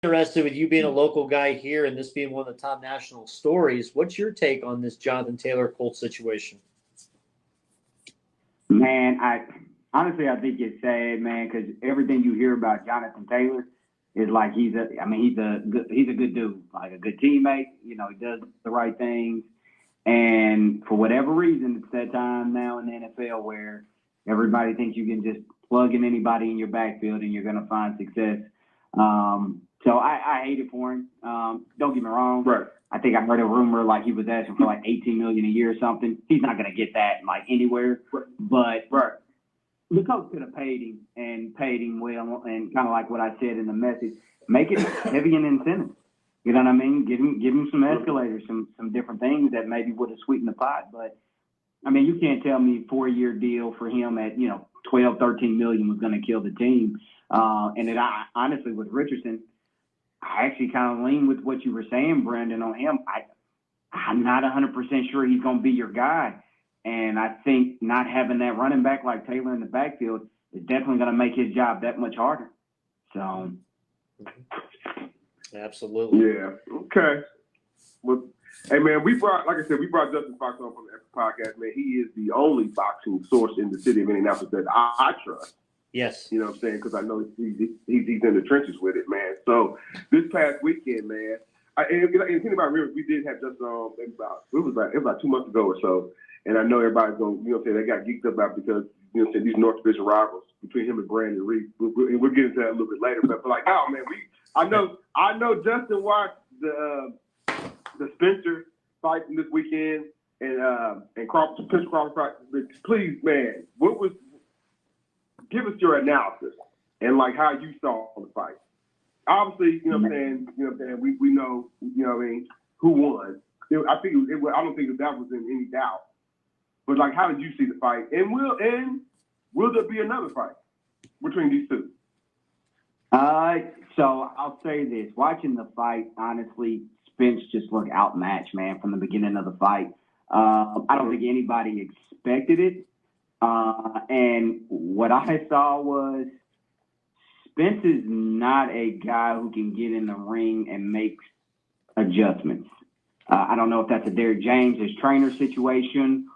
Interested with you being a local guy here and this being one of the top national stories. What's your take on this Jonathan Taylor Colts situation? Man, I think it's sad, man, because everything you hear about Jonathan Taylor is like he's a good dude, like a good teammate. You know, he does the right things, and for whatever reason, it's that time now in the NFL where everybody thinks you can just plug in anybody in your backfield and you're going to find success. So I hate it for him. Don't get me wrong. Right. I think I heard a rumor like he was asking for like $18 million a year or something. He's not going to get that like anywhere. But the coach could have paid him well, and kind of like what I said in the message, make it heavy in incentives. You know what I mean? Give him some escalators, some different things that maybe would have sweetened the pot. But I mean, you can't tell me 4-year deal for him at 12, 13 million was going to kill the team. I honestly with Richardson, I actually kind of lean with what you were saying, Brandon, on him. I'm not 100% sure he's going to be your guy. And I think not having that running back like Taylor in the backfield is definitely going to make his job that much harder. So. Absolutely. Yeah. Okay. Well, hey, man, like I said, we brought Justin Fox on from the podcast, man. He is the only boxing source in the city of Indianapolis that I trust. Yes. You know what I'm saying? Because I know he's in the trenches with it, man. So this past weekend, man, and if anybody remembers, we did have Justin on it was about 2 months ago or so. And I know everybody's going, they got geeked up about because, these North Division rivals between him and Brandon Reed. We'll get into that a little bit later. But like, oh man, I know Justin watched the Spencer fight from this weekend and Spencer Crawford fight. But please, man, give us your analysis and like how you saw the fight. Obviously, we know, who won. I don't think that was in any doubt. But like, how did you see the fight? And will there be another fight between these two? So I'll say this: watching the fight, honestly, Spence just looked outmatched, man, from the beginning of the fight. I don't think anybody expected it. And what I saw was Spence is not a guy who can get in the ring and make adjustments. I don't know if that's a Derrick James, his trainer situation,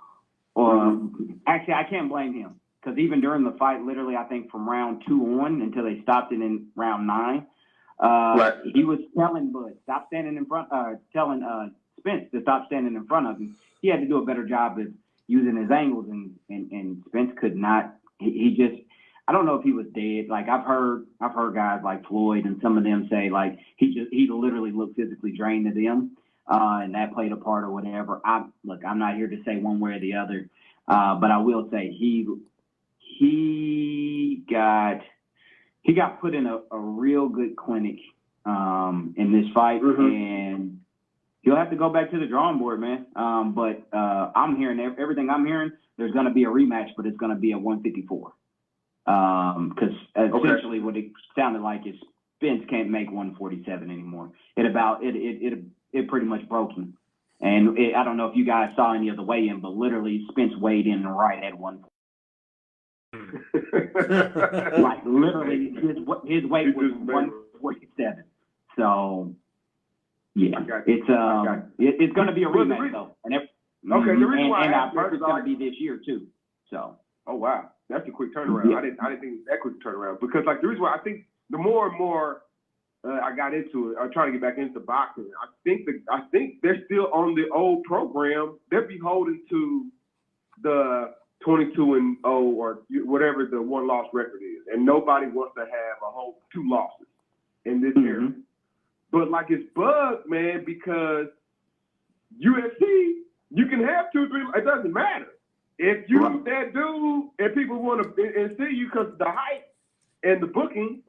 or actually I can't blame him because even during the fight, literally I think from round 2 on until they stopped it in round 9, he was telling Bud stop standing in front, telling Spence to stop standing in front of him. He had to do a better job of using his angles, and Spence could not. He just, I don't know if he was dead. Like I've heard guys like Floyd and some of them say like he literally looked physically drained to them, and that played a part or whatever. I'm not here to say one way or the other, but I will say he got put in a real good clinic in this fight, and he'll have to go back to the drawing board, man. But I'm hearing everything I'm hearing. There's going to be a rematch, but it's going to be at 154. Because essentially what it sounded like is Spence can't make 147 anymore. It pretty much broke him. And I don't know if you guys saw any of the weigh-in, but literally Spence weighed in right at 1. Like literally his weight was 147. So yeah, it's going to be a rematch though. And the reason why I've heard it's going to be this year too. So. Oh wow, that's a quick turnaround. Yeah. I didn't think it was that quick turnaround because like the reason why I think the more and more I got into it, I'm trying to get back into boxing. I think they're still on the old program. They're beholden to the 22-0 or whatever the 1-loss record is, and nobody wants to have a whole 2 losses in this era. But like it's bugged, man, because UFC you can have 2, 3. It doesn't matter. If you that dude and people want to see you because the hype and the booking,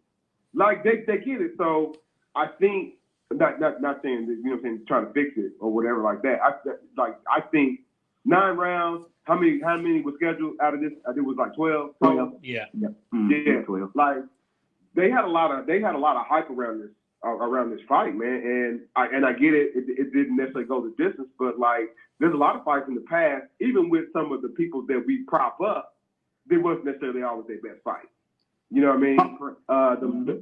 like they get it. So I think not saying that trying to fix it or whatever like that. I think 9 rounds. How many were scheduled out of this? I think it was like 12. 12. Yeah. Yeah. 12. Like they had a lot of hype around this fight, man. And I get it. It didn't necessarily go the distance, but like. There's a lot of fights in the past, even with some of the people that we prop up, they wasn't necessarily always their best fight. You know what I mean?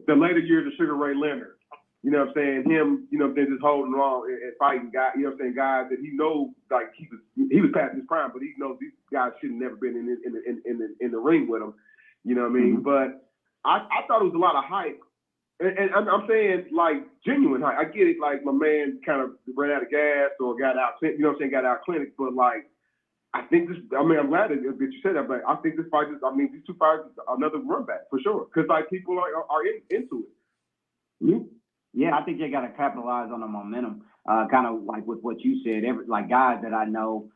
The later years of Sugar Ray Leonard, you know what I'm saying, him, you know what I'm saying, just holding on and fighting guys, you know what I'm saying, guys that he knows, like he was past his prime, but he knows these guys should have never been in the ring with him, you know what I mean? Mm-hmm. But I thought it was a lot of hype. And I'm saying, like, genuine hype. I get it, like, my man kind of ran out of gas or got out, you know what I'm saying, got out clinic, but, like, I think this, I mean, I'm glad that you said that, but I think this fight is, I mean, these two fights, another run back, for sure. Because, like, people are into it. Mm-hmm. Yeah, I think they got to capitalize on the momentum, kind of like with what you said. Like guys that I know,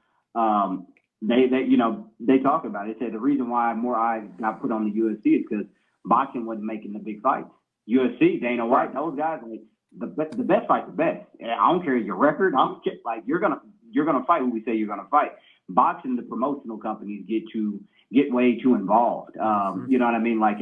they talk about it. They said the reason why more eyes got put on the UFC is because boxing wasn't making the big fights. UFC, Dana White, those guys, like the best fight's the best. I don't care your record. I don't care, like you're gonna fight when we say you're gonna fight. Boxing, the promotional companies get way too involved. You know what I mean? Like